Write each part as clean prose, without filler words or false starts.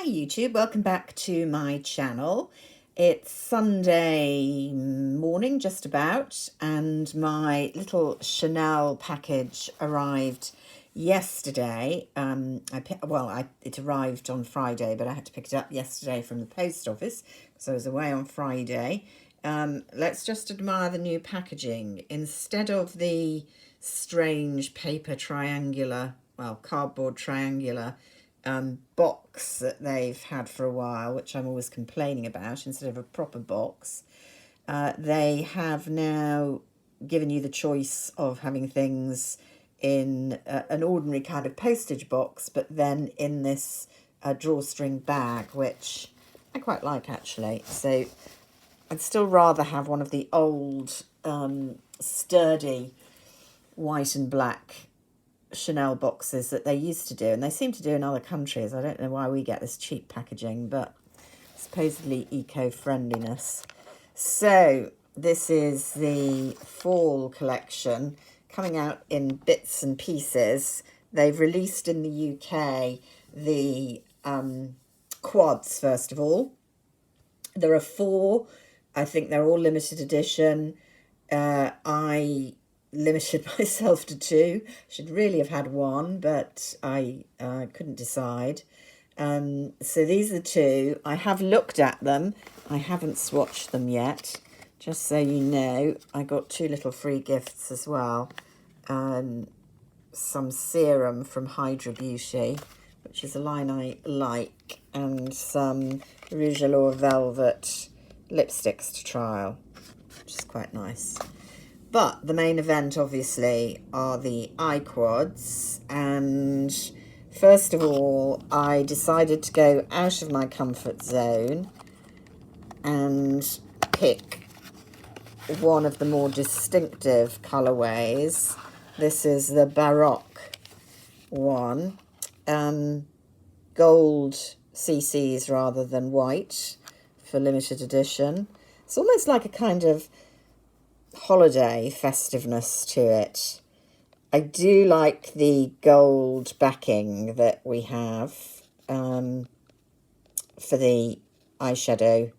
YouTube, welcome back to my channel. It's Sunday morning just about, and my little Chanel package arrived yesterday. It arrived on Friday, but I had to pick it up yesterday from the post office because I was away on Friday. Let's just admire the new packaging. Instead of the strange paper cardboard triangular box that they've had for a while, which I'm always complaining about, instead of a proper box, they have now given you the choice of having things in an ordinary kind of postage box, but then in this drawstring bag, which I quite like actually. So I'd still rather have one of the old sturdy white and black Chanel boxes that they used to do, and they seem to do in other countries. I don't know why we get this cheap packaging, but supposedly eco-friendliness. So this is the fall collection coming out in bits and pieces. They've released in the UK the quads first of all. There are 4. I think they're all limited edition. I limited myself to 2. Should really have had 1, but I couldn't decide. So these are 2. I have looked at them. I haven't swatched them yet. Just so you know, I got 2 little free gifts as well. Some serum from Hydra Beauty, which is a line I like, and some Rouge Allure Velvet lipsticks to trial, which is quite nice. But the main event, obviously, are the eye quads. And first of all, I decided to go out of my comfort zone and pick one of the more distinctive colourways. This is the Baroque one. Gold CCs rather than white for limited edition. It's almost like a kind of holiday festiveness to it. I do like the gold backing that we have for the eyeshadow,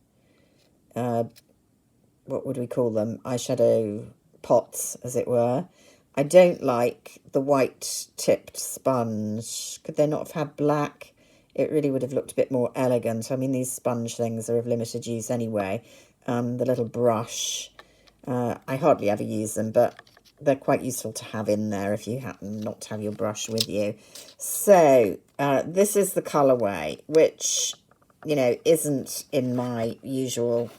what would we call them? Eyeshadow pots, as it were. I don't like the white tipped sponge. Could they not have had black? It really would have looked a bit more elegant. I mean, these sponge things are of limited use anyway. The little brush, I hardly ever use them, but they're quite useful to have in there if you happen not to have your brush with you. So this is the colourway, which, you know, isn't in my usual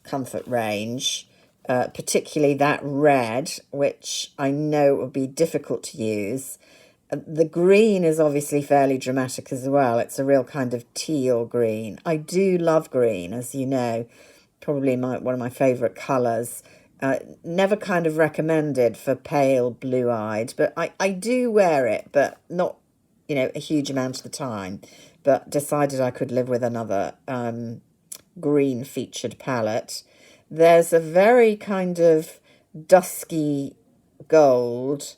comfort range, particularly that red, which I know would be difficult to use. The green is obviously fairly dramatic as well. It's a real kind of teal green. I do love green, as you know. Probably one of my favourite colours. Never kind of recommended for pale blue-eyed, but I do wear it, but not, you know, a huge amount of the time. But decided I could live with another green featured palette. There's a very kind of dusky gold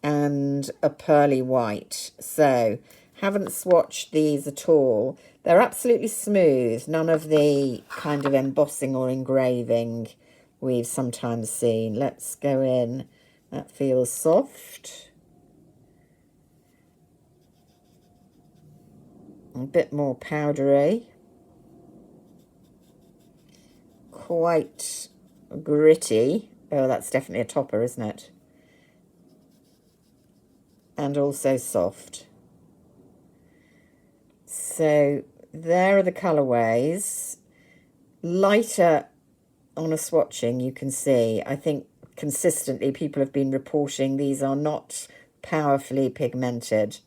and a pearly white. So haven't swatched these at all. They're absolutely smooth. None of the kind of embossing or engraving we've sometimes seen. Let's go in. That feels soft. A bit more powdery. Quite gritty. Oh, that's definitely a topper, isn't it? And also soft. So there are the colourways. Lighter on a swatching, you can see. I think consistently people have been reporting these are not powerfully pigmented.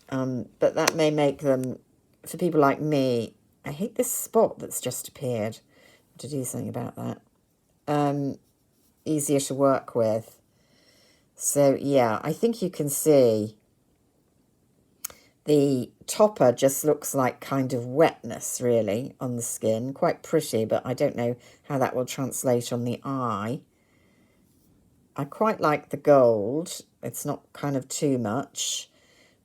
But that may make them, for people like me, I hate this spot that's just appeared. To do something about that. Easier to work with. So yeah, I think you can see the topper just looks like kind of wetness really on the skin. Quite pretty, but I don't know how that will translate on the eye. I quite like the gold. It's not kind of too much.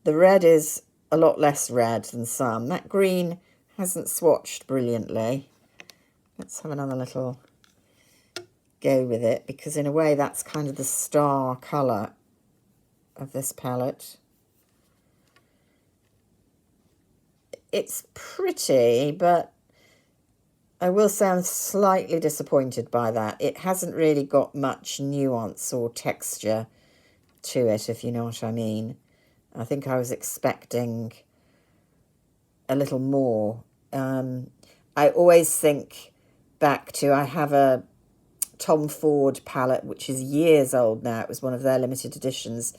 The red is a lot less red than some. That green hasn't swatched brilliantly. Let's have another little go with it, because in a way that's kind of the star colour of this palette. It's pretty, but I will say I'm slightly disappointed by that. It hasn't really got much nuance or texture to it, if you know what I mean. I think I was expecting a little more. I always think back to, I have a Tom Ford palette, which is years old now. It was one of their limited editions,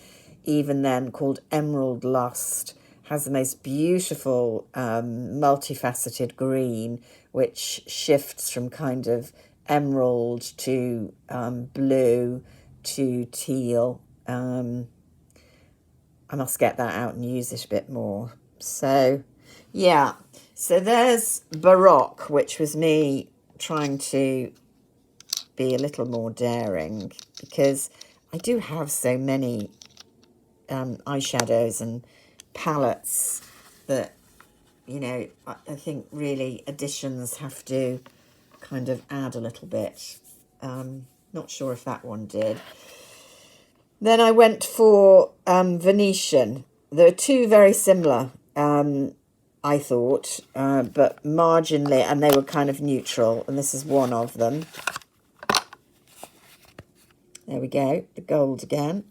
even then, called Emerald Lust. Has the most beautiful multifaceted green, which shifts from kind of emerald to blue to teal. I must get that out and use it a bit more. So, yeah. So there's Baroque, which was me trying to be a little more daring, because I do have so many eyeshadows and palettes that, you know, I think really additions have to kind of add a little bit. Not sure if that one did. Then I went for Venetian. There are two very similar, I thought, but marginally, and they were kind of neutral, and this is one of them. There we go, the gold again.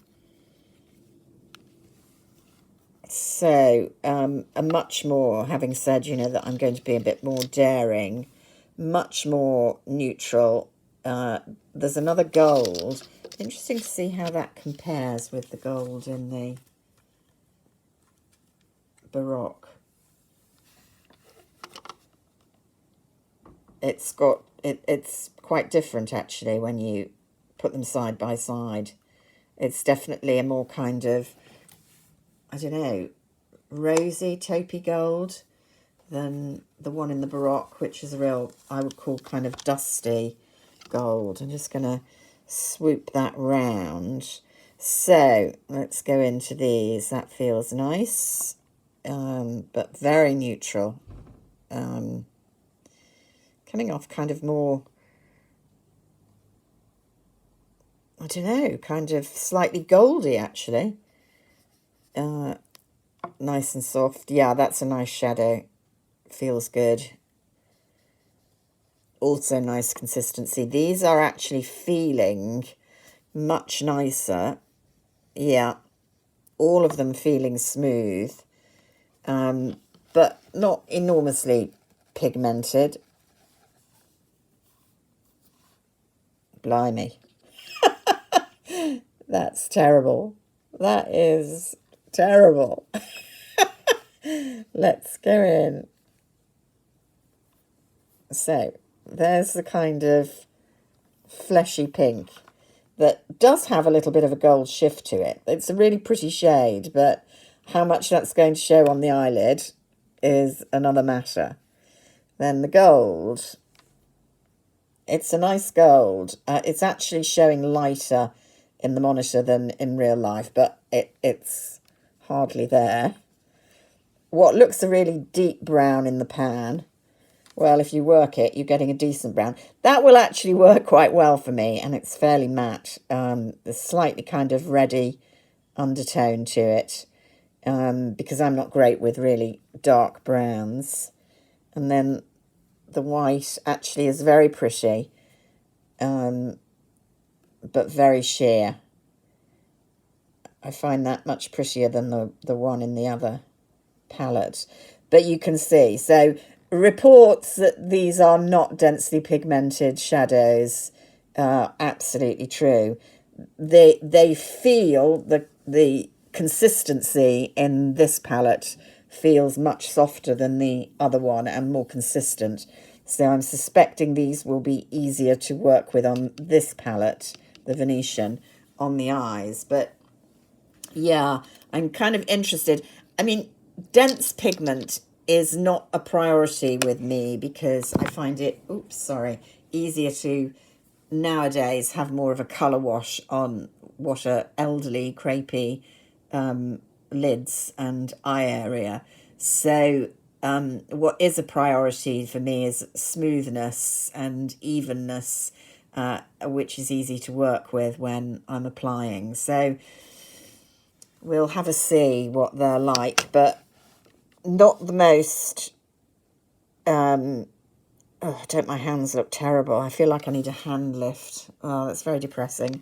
So, a much more, having said, you know, that I'm going to be a bit more daring, much more neutral. There's another gold. Interesting to see how that compares with the gold in the Baroque. It's got, it's quite different actually when you put them side by side. It's definitely a more kind of, I don't know, rosy, taupey gold than the one in the Baroque, which is a real, I would call kind of dusty gold. I'm just going to swoop that round. So let's go into these. That feels nice, but very neutral. Coming off kind of more, I don't know, kind of slightly goldy actually. Nice and soft. Yeah, that's a nice shadow. Feels good. Also nice consistency. These are actually feeling much nicer. Yeah, all of them feeling smooth, but not enormously pigmented. Blimey. That's terrible. That is terrible. Let's go in. So there's the kind of fleshy pink that does have a little bit of a gold shift to it. It's a really pretty shade, but how much that's going to show on the eyelid is another matter. Then the gold, it's a nice gold. It's actually showing lighter in the monitor than in real life, but it's hardly there. What looks a really deep brown in the pan, well, if you work it, you're getting a decent brown. That will actually work quite well for me, and it's fairly matte. There's slightly kind of reddy undertone to it, because I'm not great with really dark browns. And then the white actually is very pretty, but very sheer. I find that much prettier than the one in the other palette. But you can see, so reports that these are not densely pigmented shadows are absolutely true. They feel the consistency in this palette feels much softer than the other one and more consistent. So I'm suspecting these will be easier to work with on this palette, the Venetian, on the eyes. But yeah, I'm kind of interested. I mean, dense pigment is not a priority with me because I find it, easier to nowadays have more of a colour wash on what are elderly, crepey lids and eye area. So what is a priority for me is smoothness and evenness, which is easy to work with when I'm applying. So we'll have a see what they're like, but not the most... don't my hands look terrible? I feel like I need a hand lift. Oh, that's very depressing.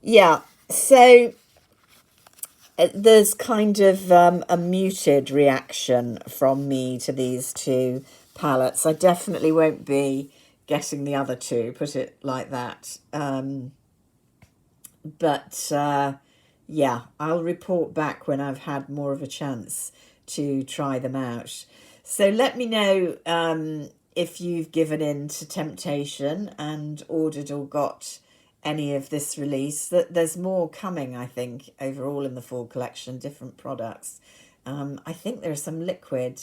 Yeah, so there's kind of a muted reaction from me to these two palettes. I definitely won't be getting the other two, put it like that. Yeah, I'll report back when I've had more of a chance to try them out. So let me know if you've given in to temptation and ordered or got any of this release. That there's more coming, I think, overall in the fall collection, different products. I think there are some liquid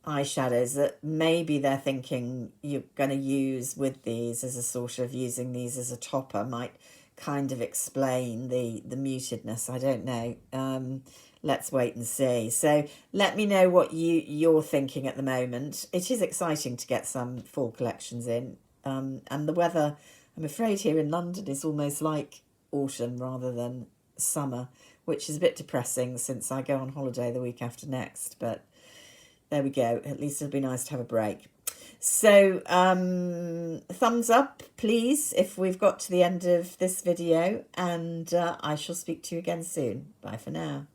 eyeshadows that maybe they're thinking you're going to use with these as a sort of using these as a topper might kind of explain the mutedness. I don't know. Let's wait and see. So let me know what you're thinking at the moment. It is exciting to get some fall collections in. And the weather, I'm afraid, here in London is almost like autumn rather than summer, which is a bit depressing since I go on holiday the week after next. But there we go. At least it'll be nice to have a break. So thumbs up, please, if we've got to the end of this video. And I shall speak to you again soon. Bye for now.